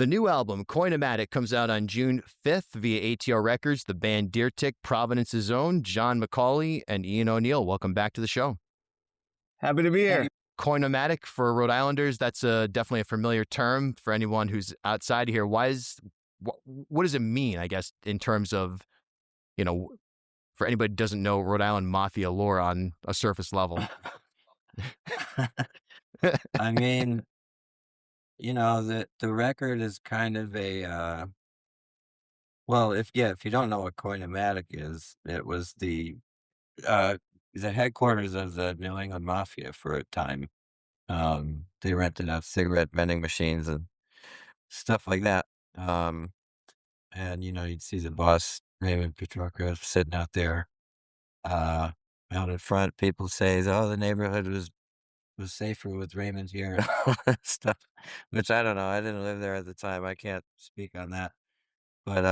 The new album, Coinomatic, comes out on June 5th via ATR Records. The band Deer Tick, Providence's own, John McCauley and Ian O'Neill. Welcome back to the show. Happy to be here. Coinomatic for Rhode Islanders, that's definitely a familiar term for anyone who's outside here. What does it mean, I guess, in terms of, for anybody who doesn't know Rhode Island Mafia lore on a surface level? I mean, the record is kind of a, if you don't know what Coinomatic is, it was the headquarters of the New England Mafia for a time. They rented out cigarette vending machines and stuff like that. And you'd see the boss, Raymond Petrocca, sitting out there, out in front. People say, "Oh, the neighborhood was safer with Raymond here," and all that stuff. Which I don't know. I didn't live there at the time. I can't speak on that. But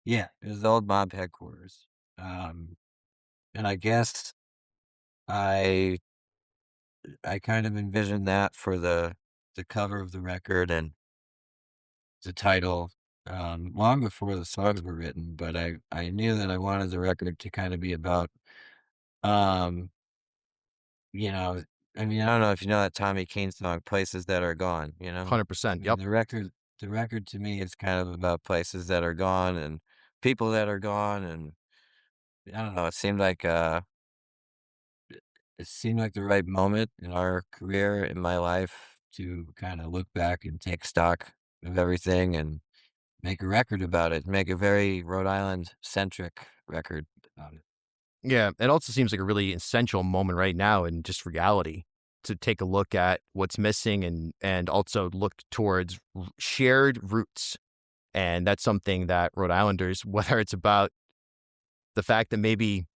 yeah, it was the old mob headquarters. And I guess I kind of envisioned that for the cover of the record and the title long before the songs were written. But I knew that I wanted the record to kind of be about, I mean, I don't know if you know that Tommy Keane song, "Places That Are Gone," 100%. Yep. The record to me is kind of about places that are gone and people that are gone, and I don't know, it seemed like the right moment in our career, in my life, to kind of look back and take stock of everything and make a record about it, make a very Rhode Island-centric record about it. Yeah, it also seems like a really essential moment right now in just reality to take a look at what's missing and also look towards shared roots. And that's something that Rhode Islanders, whether it's about the fact that maybe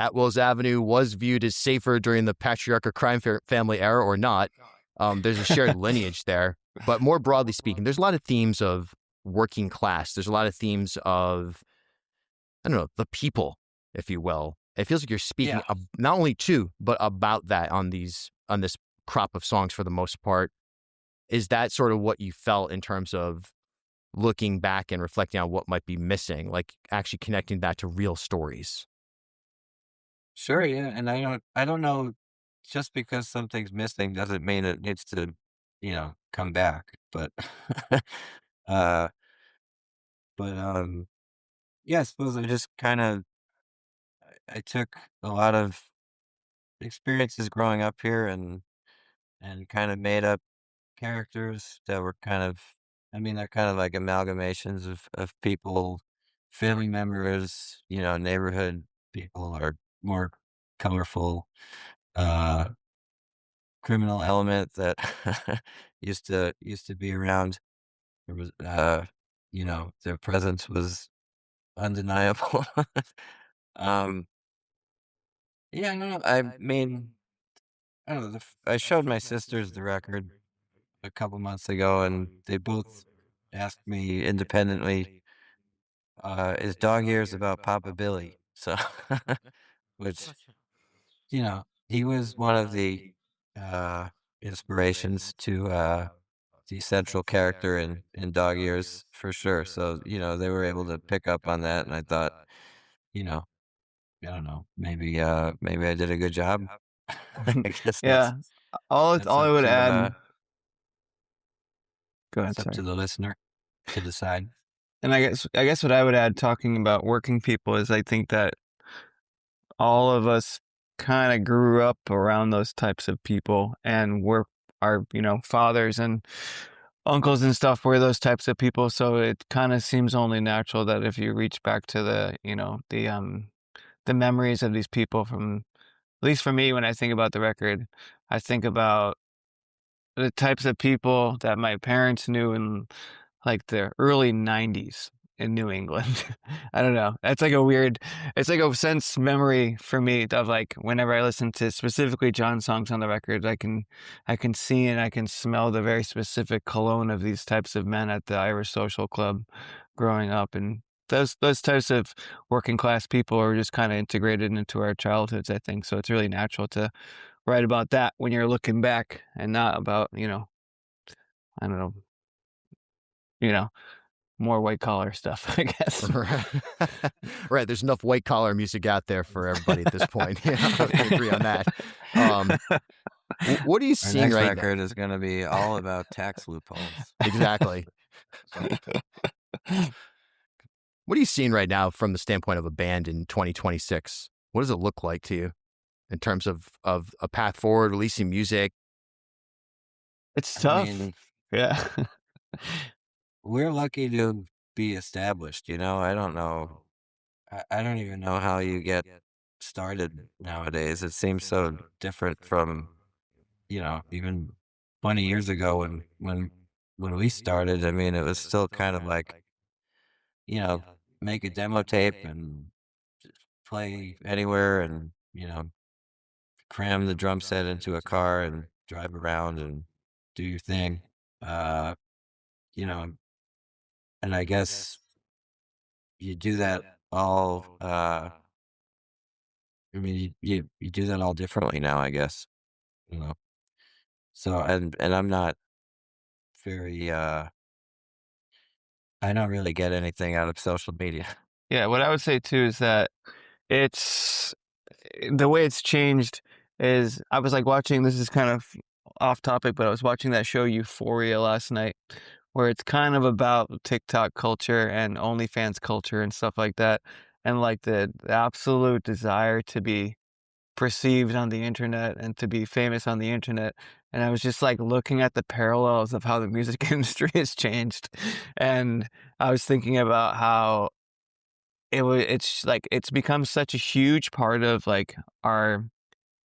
Atwells Avenue was viewed as safer during the patriarchal crime family era or not, there's a shared lineage there. But more broadly speaking, there's a lot of themes of working class. There's a lot of themes of, I don't know, the people, if you will. It feels like you're speaking not only to, but about that on this crop of songs for the most part. Is that sort of what you felt in terms of looking back and reflecting on what might be missing, like actually connecting that to real stories? Sure, yeah, and I don't know, just because something's missing doesn't mean it needs to, come back, but, uh, yeah, I suppose I just I took a lot of experiences growing up here and kind of made up characters that were they're kind of like amalgamations of people, family members, neighborhood people are more colorful, uh, criminal element that used to be around. There was, their presence was undeniable. Um, yeah, no, I mean, I don't know. I showed my sisters the record a couple months ago, and they both asked me independently, "Is Dog Ears about Papa Billy?" So, which he was one of the uh, inspirations to the central character in Dog Ears for sure. So they were able to pick up on that, and I thought, you know, I don't know, maybe I did a good job. I guess Yeah. All I would add. Go ahead. It's up to the listener to decide. And I guess what I would add, talking about working people, is I think that all of us kind of grew up around those types of people, and our fathers and uncles and stuff were those types of people. So it kind of seems only natural that if you reach back to the memories of these people, from at least for me, when I think about the record, I think about the types of people that my parents knew in like the early 90s in New England. I don't know. It's like it's like a sense memory for me of like whenever I listen to specifically John's songs on the record, I can see and I can smell the very specific cologne of these types of men at the Irish Social Club growing up. And those types of working class people are just kind of integrated into our childhoods, I think. So it's really natural to write about that when you're looking back and not about, I don't know, more white collar stuff, I guess. Right. There's enough white collar music out there for everybody at this point. Yeah, I can agree on that. What are you Our seeing next right now? record is going to be all about tax loopholes. Exactly. What are you seeing right now from the standpoint of a band in 2026? What does it look like to you in terms of a path forward, releasing music? It's I tough. mean, Yeah. we're lucky to be established, I don't know. I don't even know how you get started nowadays. It seems so different from, even 20 years ago when we started. I mean, it was still kind of like, you know, make a demo tape and play anywhere and, cram the drum set into a car and drive around and do your thing. Uh, you know, and I guess you do that all, I mean, you do that all differently now, I guess, you know. So, and I'm not very, I don't really get anything out of social media. Yeah, what I would say too is that it's the way it's changed is I was like watching, this is kind of off topic, but I was watching that show Euphoria last night, where it's kind of about TikTok culture and OnlyFans culture and stuff like that, and like the absolute desire to be perceived on the internet and to be famous on the internet. And I was just like looking at the parallels of how the music industry has changed. And I was thinking about how it's like it's become such a huge part of like our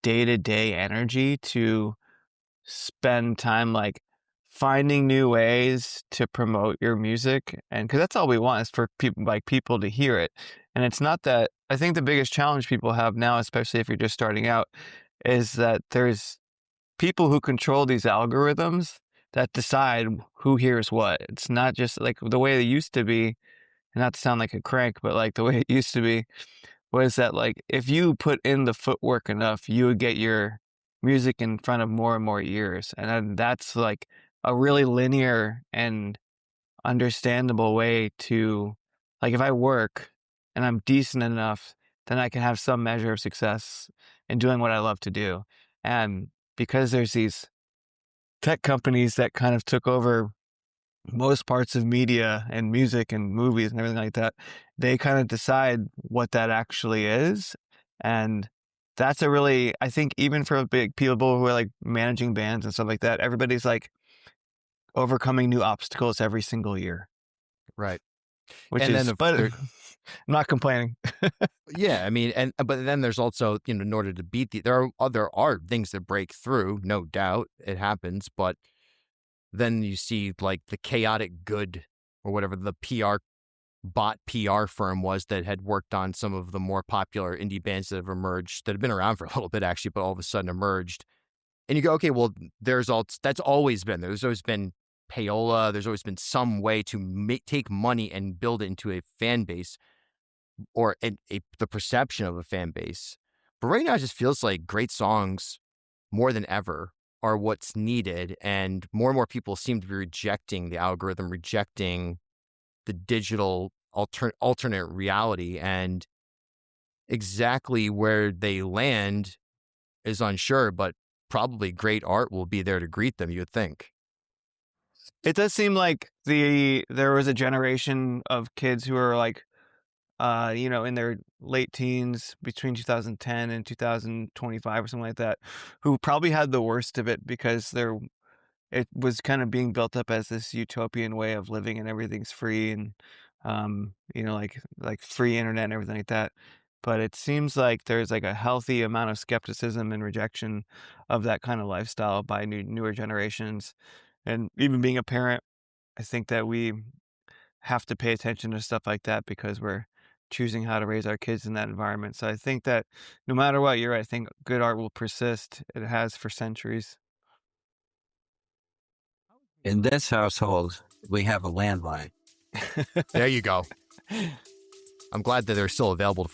day-to-day energy to spend time like finding new ways to promote your music, and because that's all we want is for people to hear it. And it's not that, I think the biggest challenge people have now, especially if you're just starting out, is that there's people who control these algorithms that decide who hears what. It's not just like the way it used to be, and not to sound like a crank, but like the way it used to be was that like if you put in the footwork enough, you would get your music in front of more and more ears. And then that's like a really linear and understandable way to, like, if I work and I'm decent enough, then I can have some measure of success in doing what I love to do. And because there's these tech companies that kind of took over most parts of media and music and movies and everything like that, they kind of decide what that actually is. And that's a really, I think even for big people who are like managing bands and stuff like that, everybody's like overcoming new obstacles every single year. Right. Which And is, then but I'm not complaining. yeah, I mean, but then there's also, in order to beat there are other things that break through, no doubt it happens, but then you see like the chaotic good or whatever the bot PR firm was that had worked on some of the more popular indie bands that have emerged, that have been around for a little bit actually, but all of a sudden emerged. And you go, okay, well, that's always been there. There's always been payola. There's always been some way to take money and build it into a fan base, or the perception of a fan base. But right now, it just feels like great songs more than ever are what's needed. And more people seem to be rejecting the algorithm, rejecting the digital alternate reality. And exactly where they land is unsure, but probably great art will be there to greet them, you would think. It does seem like there was a generation of kids who are like, in their late teens between 2010 and 2025 or something like that, who probably had the worst of it because it was kind of being built up as this utopian way of living and everything's free and, like free internet and everything like that. But it seems like there's like a healthy amount of skepticism and rejection of that kind of lifestyle by newer generations. And even being a parent, I think that we have to pay attention to stuff like that because we're choosing how to raise our kids in that environment. So I think that no matter what year, I think good art will persist. It has for centuries. In this household, we have a landline. There you go. I'm glad that they're still available.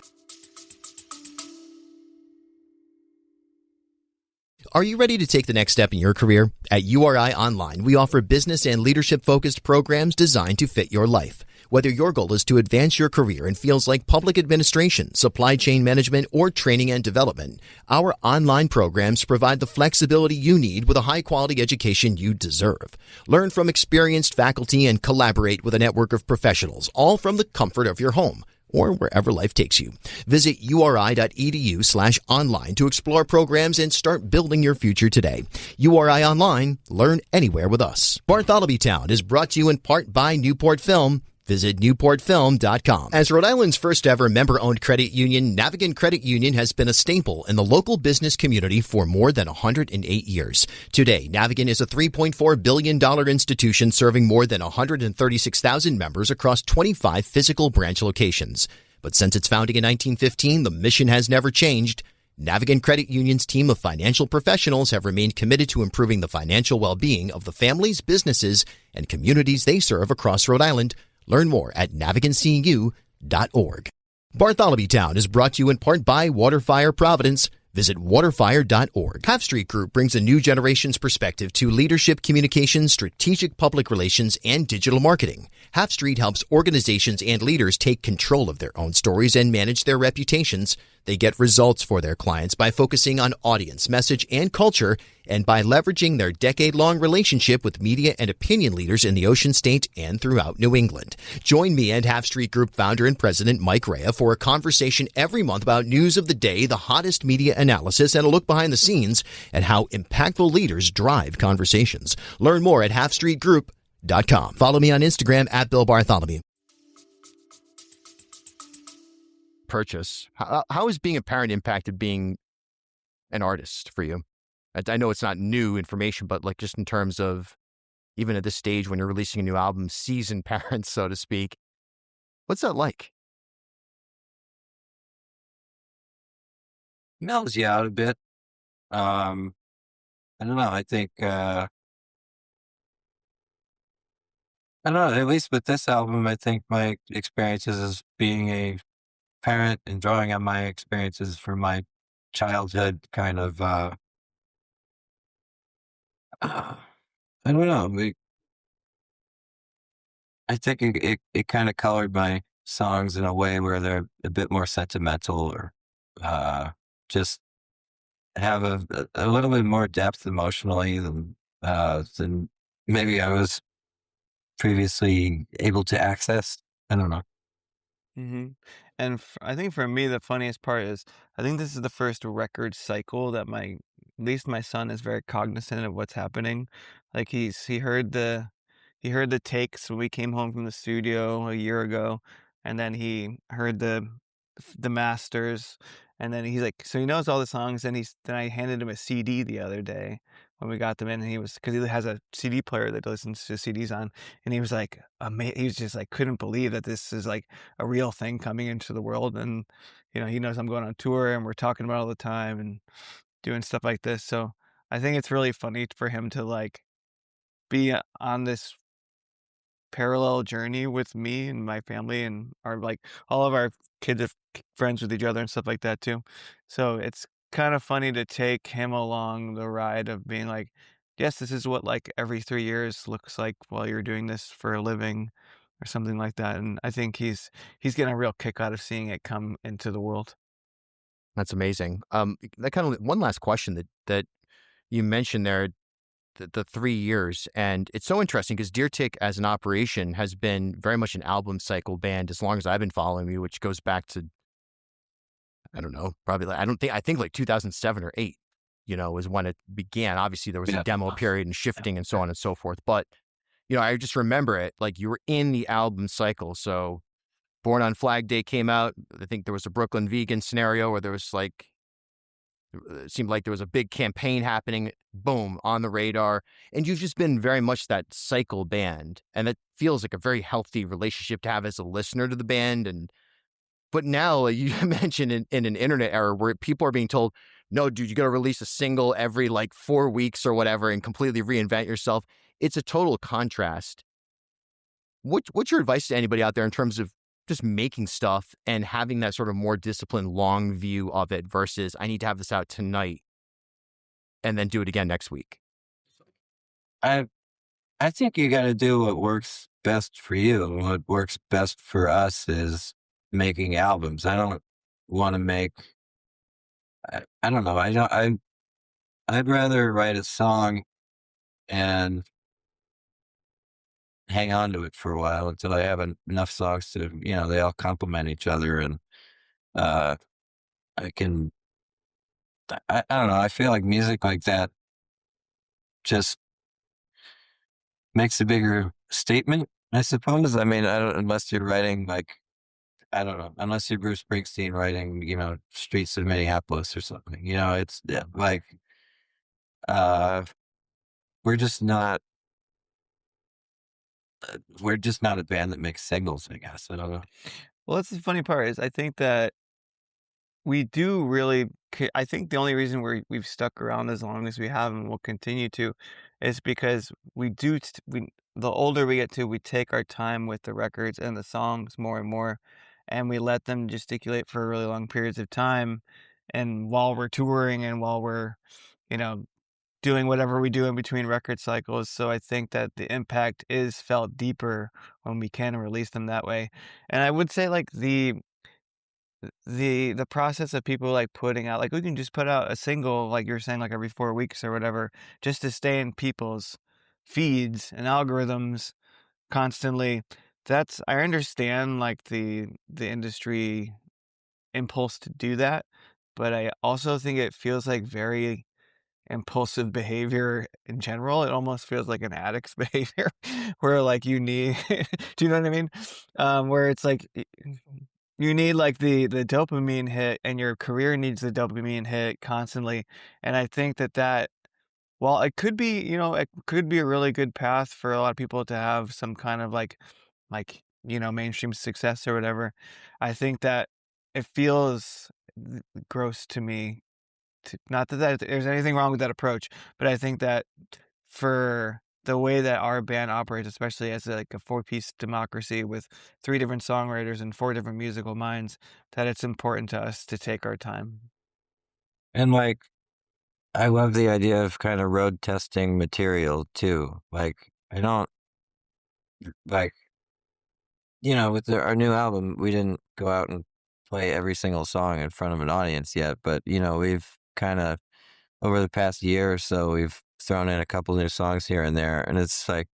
Are you ready to take the next step in your career? At URI Online, we offer business and leadership-focused programs designed to fit your life. Whether your goal is to advance your career in fields like public administration, supply chain management, or training and development, our online programs provide the flexibility you need with a high-quality education you deserve. Learn from experienced faculty and collaborate with a network of professionals, all from the comfort of your home or wherever life takes you. Visit uri.edu/online to explore programs and start building your future today. URI Online, learn anywhere with us. Bartholomew Town is brought to you in part by Newport Film. Visit newportfilm.com. As Rhode Island's first ever member-owned credit union, Navigant Credit Union has been a staple in the local business community for more than 108 years. Today, Navigant is a $3.4 billion institution serving more than 136,000 members across 25 physical branch locations. But since its founding in 1915, the mission has never changed. Navigant Credit Union's team of financial professionals have remained committed to improving the financial well-being of the families, businesses, and communities they serve across Rhode Island. Learn more at navigantcu.org. Bartholomew Town is brought to you in part by Waterfire Providence. Visit waterfire.org. Half Street Group brings a new generation's perspective to leadership, communications, strategic public relations, and digital marketing. Half Street helps organizations and leaders take control of their own stories and manage their reputations. They get results for their clients by focusing on audience, message, and culture, and by leveraging their decade-long relationship with media and opinion leaders in the Ocean State and throughout New England. Join me and Half Street Group founder and president Mike Rea for a conversation every month about news of the day, the hottest media analysis, and a look behind the scenes at how impactful leaders drive conversations. Learn more at halfstreetgroup.com. Follow me on Instagram at Bill Bartholomew. Purchase. How has being a parent impacted being an artist for you? I know it's not new information, but like just in terms of even at this stage when you're releasing a new album, seasoned parents, so to speak, what's that like? Mellows you out a bit. I don't know. I think, I don't know, at least with this album, I think my experiences as being a parent and drawing on my experiences from my childhood kind of, I don't know. I think it kind of colored my songs in a way where they're a bit more sentimental or just have a little bit more depth emotionally than maybe I was previously able to access. I don't know. hmm And I think for me, the funniest part is I think this is the first record cycle that at least my son is very cognizant of what's happening. Like he heard the takes when we came home from the studio a year ago, and then he heard the masters, and then he's like, so he knows all the songs. And then I handed him a CD the other day when we got them in, and because he has a CD player that listens to CDs on, and he was like, he was just like, couldn't believe that this is like a real thing coming into the world. And he knows I'm going on tour, and we're talking about it all the time and doing stuff like this. So I think it's really funny for him to like be on this parallel journey with me and my family, and all of our kids are friends with each other and stuff like that too. So it's kind of funny to take him along the ride of being like, yes, this is what like every 3 years looks like while you're doing this for a living or something like that. And I think he's getting a real kick out of seeing it come into the world. That's amazing. That kind of one last question that you mentioned there, the 3 years, and it's so interesting because Deer Tick as an operation has been very much an album cycle band as long as I've been following you, which goes back to, I don't know, probably I think like 2007 or 8, is when it began. Obviously there was a demo period and shifting and so on and so forth. But, I just remember it like you were in the album cycle. So Born on Flag Day came out. I think there was a Brooklyn vegan scenario where there was like, it seemed like there was a big campaign happening, boom, on the radar. And you've just been very much that cycle band. And it feels like a very healthy relationship to have as a listener to the band. But now you mentioned in an internet era where people are being told, no, dude, you got to release a single every like 4 weeks or whatever and completely reinvent yourself. It's a total contrast. What's your advice to anybody out there in terms of just making stuff and having that sort of more disciplined, long view of it versus I need to have this out tonight? and then do it again next week. I I think you got to do what works best for you. And what works best for us is making albums. I don't want to make. I don't know. I'd rather write a song and hang on to it for a while until I have enough songs to, they all complement each other, and uh, I can. I don't know. I feel like music like that just makes a bigger statement, I suppose. I mean, I don't, unless you're writing like, I don't know, unless you're Bruce Springsteen writing, Streets of Minneapolis or something. It's like, uh, we're just not, we're just not a band that makes singles, I guess. I don't know. Well, that's the funny part is I think that we do really. I think the only reason we've stuck around as long as we have and will continue to, is because we do. The older we get to, we take our time with the records and the songs more and more, and we let them gesticulate for really long periods of time. And while we're touring and while we're, you know, doing whatever we do in between record cycles, so I think that the impact is felt deeper when we can release them that way. And I would say like the process of people like putting out, like we can just put out a single like you're saying like every 4 weeks or whatever, just to stay in people's feeds and algorithms constantly. That's, I understand like the industry impulse to do that, but I also think it feels like very impulsive behavior in general. It almost feels like an addict's behavior where like you need do you know what I mean? Where it's like you need like the dopamine hit, and your career needs the dopamine hit constantly. And I think that while it could be, it could be a really good path for a lot of people to have some kind of mainstream success or whatever. I think that it feels gross to me, not that there's anything wrong with that approach, but I think that for the way that our band operates, especially as like a 4-piece democracy with 3 different songwriters and 4 different musical minds, that it's important to us to take our time. And like, I love the idea of kind of road testing material too. Like, I don't like, with our new album, we didn't go out and play every single song in front of an audience yet, but we've kind of, over the past year or so, we've thrown in a couple new songs here and there, and it's like,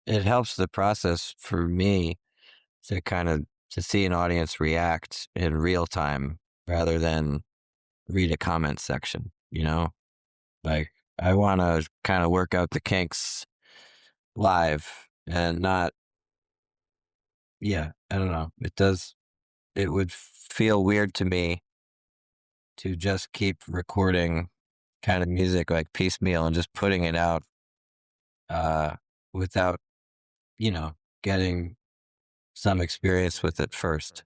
it helps the process for me to kind of to see an audience react in real time rather than read a comment section. Like, I want to kind of work out the kinks live and not, yeah, I don't know. It would feel weird to me to just keep recording kind of music like piecemeal and just putting it out without, getting some experience with it first.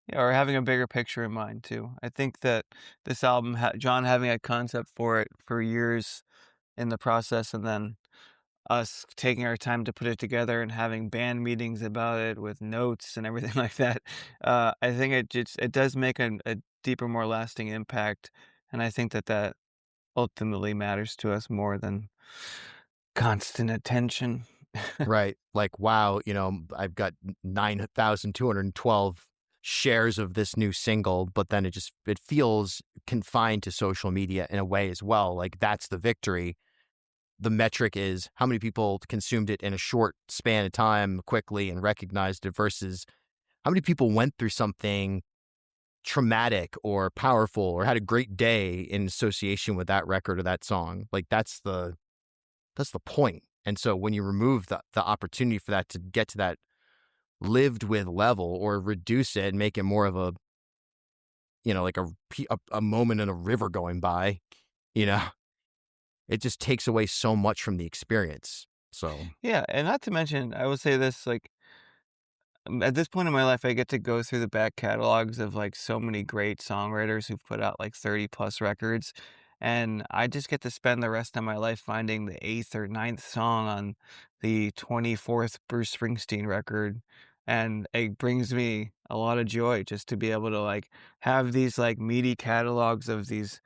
Yeah, or having a bigger picture in mind too. I think that this album, John having a concept for it for years in the process, and then us taking our time to put it together and having band meetings about it with notes and everything like that. I think it does make a deeper, more lasting impact, and I think that ultimately matters to us more than constant attention. Right. Like, wow, I've got 9,212 shares of this new single, but then it feels confined to social media in a way as well. Like, that's the victory. The metric is how many people consumed it in a short span of time quickly and recognized it versus how many people went through something traumatic or powerful or had a great day in association with that record or that song. Like, that's the point. And so when you remove the opportunity for that to get to that lived with level, or reduce it and make it more of a, like a moment in a river going by, it just takes away so much from the experience. So Yeah, and not to mention, I would say this, like, at this point in my life, I get to go through the back catalogs of like so many great songwriters who've put out like 30 plus records. And I just get to spend the rest of my life finding the 8th or 9th song on the 24th Bruce Springsteen record. And it brings me a lot of joy just to be able to like have these like meaty catalogs of these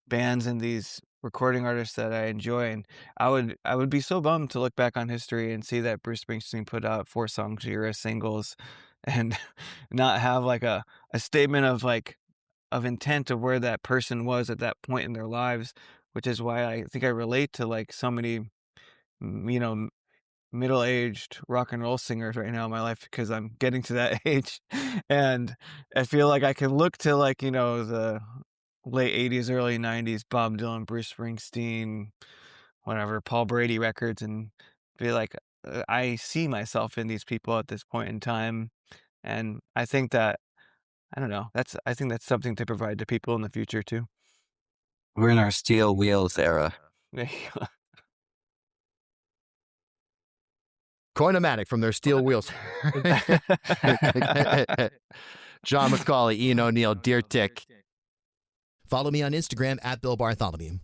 bands and these recording artists that I enjoy, and I would be so bummed to look back on history and see that Bruce Springsteen put out 4 songs a year as singles, and not have like a statement of like of intent of where that person was at that point in their lives, which is why I think I relate to like so many, you know, middle-aged rock and roll singers right now in my life, because I'm getting to that age, and I feel like I can look to like, you know, the late 80s, early 90s, Bob Dylan, Bruce Springsteen, whatever, Paul Brady records, and be like, I see myself in these people at this point in time. And I think that, I don't know, I think that's something to provide to people in the future too. We're in our steel wheels era. Coinomatic from their steel wheels. John McCauley, Ian O'Neill, Dear Tick. Follow me on Instagram at Bill Bartholomew.